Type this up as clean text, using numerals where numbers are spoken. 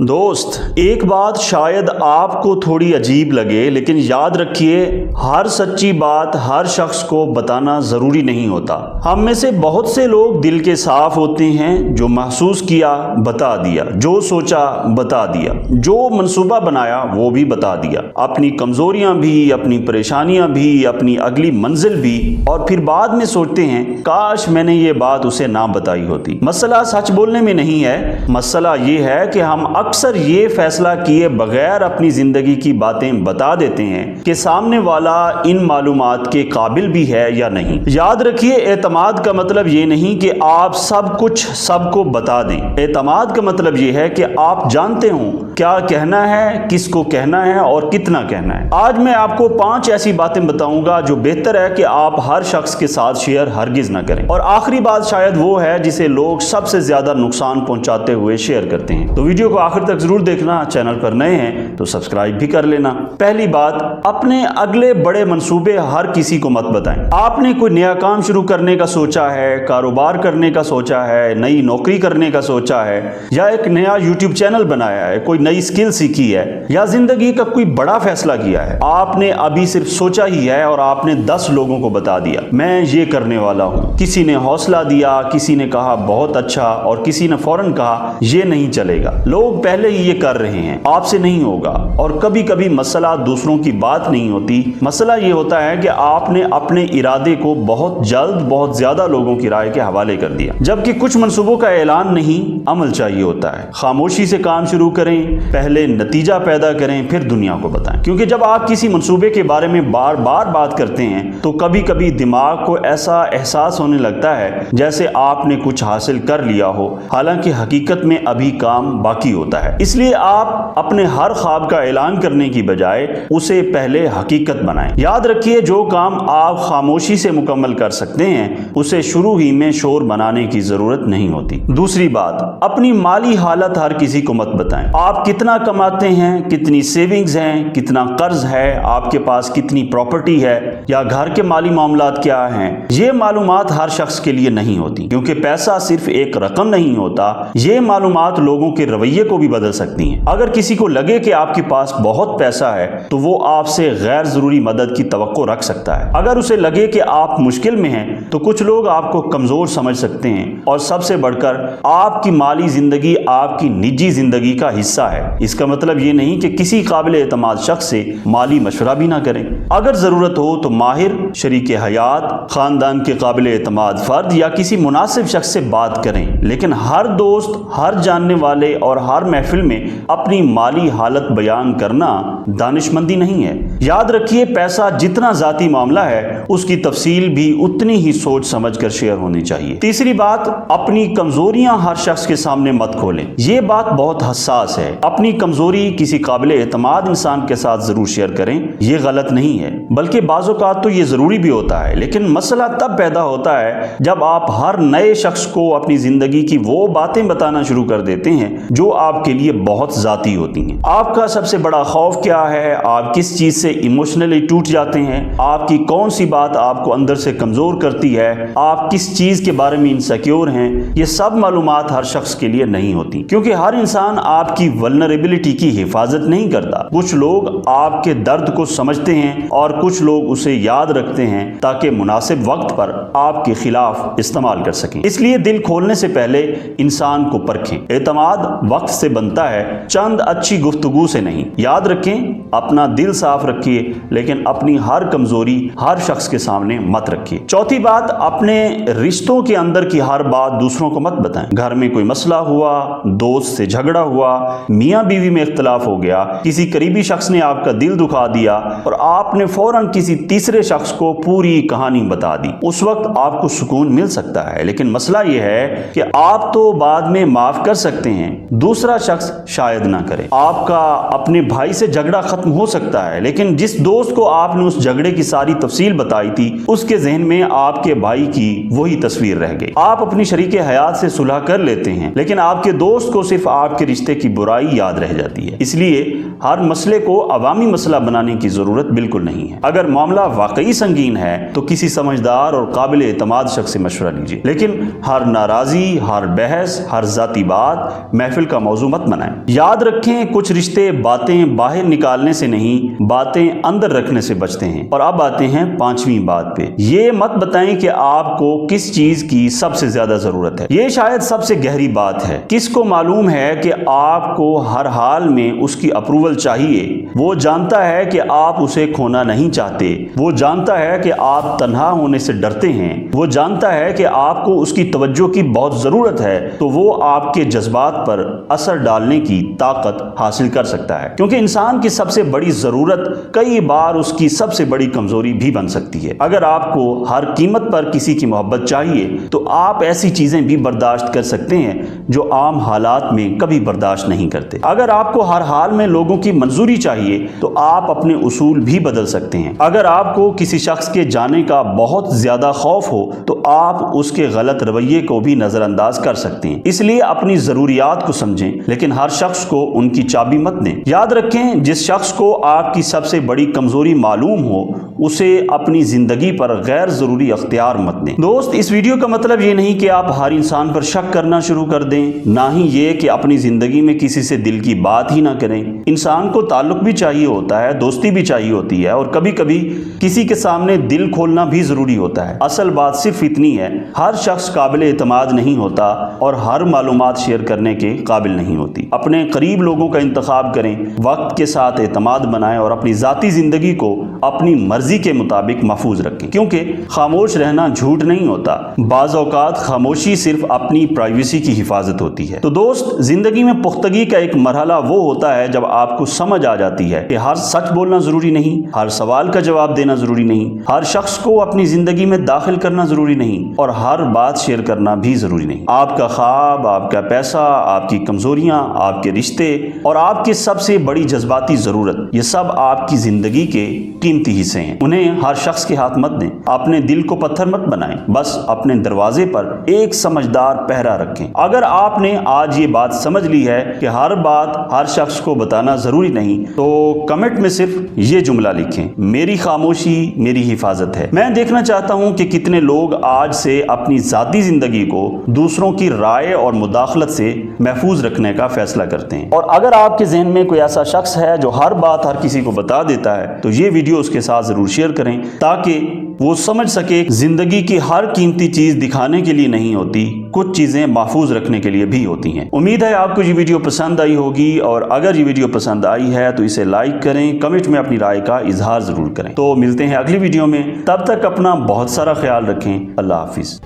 दोस्त, एक बात शायद आपको थोड़ी अजीब लगे, लेकिन याद रखिए हर सच्ची बात हर शख्स को बताना ज़रूरी नहीं होता। हम में से बहुत से लोग दिल के साफ होते हैं, जो महसूस किया बता दिया, जो सोचा बता दिया, जो मंसूबा बनाया वो भी बता दिया, अपनी कमज़ोरियाँ भी, अपनी परेशानियाँ भी, अपनी अगली मंजिल भी, और फिर बाद में सोचते हैं काश मैंने ये बात उसे ना बताई होती। मसला सच बोलने में नहीं है, मसला ये है कि हम अक्सर ये फैसला किए बगैर अपनी जिंदगी की बातें बता देते हैं कि सामने वाला इन मालूमात के काबिल भी है या नहीं। याद रखिए, एतमाद का मतलब ये नहीं कि आप सब कुछ सबको बता दें। एतमाद का मतलब ये है कि आप जानते हो क्या कहना है, किसको कहना है और कितना कहना है। आज मैं आपको 5 ऐसी बातें बताऊंगा जो बेहतर है कि आप हर शख्स के साथ शेयर हरगिज ना करें। और आखिरी बात शायद वो है जिसे लोग सबसे ज्यादा नुकसान पहुंचाते हुए शेयर करते हैं। तो वीडियो को आखिर तक जरूर देखना। चैनल पर नए हैं तो सब्सक्राइब भी कर लेना। पहली बात, अपने अगले बड़े मंसूबे हर किसी को मत बताएं। आपने कोई नया काम शुरू करने का सोचा है, कारोबार करने का सोचा है, नई नौकरी करने का सोचा है, या एक नया यूट्यूब चैनल बनाया है, कोई नई स्किल सीखी है, या जिंदगी का कोई बड़ा फैसला किया है। आपने अभी सिर्फ सोचा ही है और आपने 10 लोगों को बता दिया मैं ये करने वाला हूं। किसी ने हौसला दिया, किसी ने कहा बहुत अच्छा, और किसी ने फौरन कहा ये नहीं चलेगा। लोग पहले ही ये कर रहे हैं, आपसे नहीं होगा। और कभी कभी मसला दूसरों की बात नहीं होती, मसला ये होता है कि आपने अपने इरादे को बहुत जल्द बहुत ज्यादा लोगों की राय के हवाले कर दिया। जबकि कुछ मंसूबों का ऐलान नहीं, अमल चाहिए होता है। खामोशी से काम शुरू करें, पहले नतीजा पैदा करें, फिर दुनिया को बताएं। क्योंकि जब आप किसी मंसूबे के बारे में बार बार बात करते हैं तो कभी कभी दिमाग को ऐसा एहसास होने लगता है जैसे आपने कुछ हासिल कर लिया हो, हालांकि हकीकत में अभी काम बाकी होता है। इसलिए आप अपने हर ख्वाब का ऐलान करने की बजाय उसे पहले हकीकत बनाएं। याद रखिए, जो काम आप खामोशी से मुकम्मल कर सकते हैं उसे शुरू ही में शोर बनाने की जरूरत नहीं होती। दूसरी बात, अपनी माली हालत हर किसी को मत बताएं। आप कितना कमाते हैं, कितनी सेविंग्स हैं, कितना कर्ज है, आपके पास कितनी प्रॉपर्टी है, या घर के माली मामलात क्या हैं, ये मालूमात हर शख्स के लिए नहीं होती। क्योंकि पैसा सिर्फ एक रकम नहीं होता, ये मालूमात लोगों के रवैये को भी बदल सकती हैं। अगर किसी को लगे कि आपके पास बहुत पैसा है तो वो आपसे गैर जरूरी मदद की तवक्को रख सकता है। अगर उसे लगे कि आप मुश्किल में हैं तो कुछ लोग आपको कमजोर समझ सकते हैं। और सबसे बढ़कर, आपकी माली जिंदगी आपकी निजी जिंदगी का हिस्सा है। इसका मतलब ये नहीं कि किसी काबिल एतमाद शख्स से माली मशवरा भी ना करें। अगर जरूरत हो तो माहिर, शरीके हयात, खानदान के काबिल एतमाद फर्द या किसी मुनासिब शख्स से बात करें। लेकिन हर दोस्त, हर जानने वाले और हर महफिल में अपनी माली हालत बयान करना दानिशमंदी नहीं है। याद रखिए, पैसा जितना जाती मामला है उसकी तफसील भी उतनी ही सोच समझ कर शेयर होनी चाहिए। तीसरी बात, अपनी कमजोरियां हर शख्स के सामने मत खोलें। ये बात बहुत हसास है। अपनी कमजोरी किसी काबिल एतमाद इंसान के साथ जरूर शेयर करें, ये गलत नहीं है, बल्कि बाज़-औक़ात तो ये जरूरी भी होता है। लेकिन मसला तब पैदा होता है जब आप हर नए शख्स को अपनी जिंदगी की वो बातें बताना शुरू कर देते हैं जो आपके लिए बहुत जाती होती हैं। आपका सबसे बड़ा खौफ क्या है, आप किस चीज से इमोशनली टूट जाते हैं, आपकी कौन सी बात आपको अंदर से कमजोर करती है, आप किस चीज के बारे में इनसिक्योर हैं, ये सब मालूमात हर शख्स के लिए नहीं होती। क्योंकि हर इंसान आपकी वल्नरेबिलिटी की हिफाजत नहीं करता। कुछ लोग आपके दर्द को समझते हैं और कुछ लोग उसे याद रखते हैं ताकि मुनासिब वक्त पर आपके खिलाफ इस्तेमाल कर सकें। इसलिए दिल खोलने से पहले इंसान को परखें। एतमाद वक्त से बनता है, चंद अच्छी गुफ्तगू से नहीं। याद रखें, अपना दिल साफ रखिए, लेकिन अपनी हर कमजोरी हर शख्स के सामने मत रखिए। चौथी बात, अपने रिश्तों के अंदर की हर बात दूसरों को मत बताएं। घर में कोई मसला हुआ, दोस्त से झगड़ा हुआ, मियाँ बीवी में इख्तलाफ हो गया, किसी करीबी शख्स ने आपका दिल दुखा दिया और आपने फौरन किसी तीसरे शख्स को पूरी कहानी बता दी। उस वक्त आपको सुकून मिल सकता है, लेकिन मसला यह है कि आप तो बाद में माफ कर सकते हैं, दूसरा शख्स शायद ना करे। आपका अपने भाई से झगड़ा खत्म हो सकता है, लेकिन जिस दोस्त को आपने उस झगड़े की सारी तफसील बताई थी उसके जहन में आपके भाई की वही तस्वीर रह गई। आप अपनी शरीके हयात से सुलह कर लेते हैं, लेकिन आपके दोस्त को सिर्फ आपके रिश्ते की बुराई याद रह जाती है। इसलिए हर मसले को अवामी मसला बनाने की जरूरत बिल्कुल नहीं है। अगर मामला वाकई संगीन है तो किसी समझदार और काबिल एतमाद शख्स से मशवरा लीजिए, लेकिन हर नाराजी, हर बहस, हर जाती बात महफिल का मौजू मत बनाएं। याद रखें, कुछ रिश्ते बातें बाहर निकालने से नहीं, बातें अंदर रखने से बचते हैं। और अब आते हैं 5वीं बात पे। ये मत बताएं कि आपको किस चीज की सबसे ज्यादा जरूरत है। ये शायद सबसे गहरी बात है। किसको मालूम है कि आपको हर हाल में उसकी अप्रूवल चाहिए। वो जानता है कि आप उसे खोना नहीं चाहते। वो जानता है कि आप तन्हा होने से डरते हैं। वो जानता है कि आपको उसकी तवज्जो की बहुत जरूरत है। तो वो आपके जज्बात पर असर डालने की ताकत हासिल कर सकता है, क्योंकि इंसान की सबसे बड़ी जरूरत कई बार उसकी सबसे बड़ी कमजोरी भी बन सकती है। अगर आपको हर कीमत पर किसी की मोहब्बत चाहिए तो आप ऐसी चीजें भी बर्दाश्त कर सकते हैं जो आम हालात में कभी बर्दाश्त नहीं करते। अगर आपको हर हाल में लोगों की मंजूरी चाहिए तो आप अपने उसूल भी बदल सकते हैं। अगर आपको किसी शख्स के जाने का बहुत ज्यादा खौफ हो तो आप उसके गलत रवैये को भी नजरअंदाज कर सकते हैं। इसलिए अपनी जरूरियात को समझें, लेकिन हर शख्स को उनकी चाबी मत दें। याद रखें, जिस शख्स को आपकी सबसे बड़ी कमजोरी मालूम हो उसे अपनी जिंदगी पर गैर जरूरी अख्तियार मत दें। दोस्त, इस वीडियो का मतलब ये नहीं कि आप हर इंसान पर शक करना शुरू कर दें, ना ही ये कि अपनी जिंदगी में किसी से दिल की बात ही ना करें। इंसान को ताल्लुक भी चाहिए होता है, दोस्ती भी चाहिए होती है, और कभी कभी किसी के सामने दिल खोलना भी जरूरी होता है। असल बात सिर्फ इतनी है, हर शख्स काबिल एतमाद नहीं होता और हर मालूमात शेयर करने के काबिल नहीं होती। अपने करीब लोगों का इंतखाब करें, वक्त के साथ एतमाद बनाएं और अपनी जाती जिंदगी को अपनी मर्जी के मुताबिक महफूज रखें, क्योंकि खामोश रहना झूठ नहीं होता। बाज़ औक़ात खामोशी सिर्फ अपनी प्राइवेसी की हिफाजत होती है। तो दोस्त, जिंदगी में पुख्तगी का एक मरहला वो होता है जब आपको समझ आ जाती है कि हर सच बोलना जरूरी नहीं, हर सवाल का जवाब देना जरूरी नहीं, हर शख्स को अपनी जिंदगी में दाखिल करना जरूरी नहीं, और हर बात शेयर करना भी जरूरी नहीं। आपका ख्वाब, आपका पैसा, आपकी कमजोरियां, आपके रिश्ते और आपकी सबसे बड़ी जज्बाती जरूरत, ये सब आपकी जिंदगी के कीमती हिस्से हैं। उन्हें हर शख्स के हाथ मत दें। अपने दिल को पत्थर मत बनाएं, बस अपने दरवाजे पर एक समझदार पहरा रखें। अगर आपने आज ये बात समझ ली है कि हर बात हर शख्स को बताना जरूरी नहीं, तो कमेंट में सिर्फ ये जुमला लिखें, मेरी खामोशी मेरी हिफाजत है। मैं देखना चाहता हूं कि कितने लोग आज से अपनी जाती जिंदगी को दूसरों की राय और मुदाखलत से महफूज रखने का फैसला करते हैं। और अगर आपके जहन में कोई ऐसा शख्स है जो हर बात हर किसी को बता देता है, तो ये वीडियो उसके साथ जरूर शेयर करें, ताकि वो समझ सके जिंदगी की हर कीमती चीज दिखाने के लिए नहीं होती, कुछ चीजें महफूज रखने के लिए भी होती हैं। उम्मीद है आपको ये वीडियो पसंद आई होगी, और अगर ये वीडियो पसंद आई है तो इसे लाइक करें, कमेंट में अपनी राय का इजहार जरूर करें। तो मिलते हैं अगली वीडियो में, तब तक अपना बहुत सारा ख्याल रखें। अल्लाह हाफिज।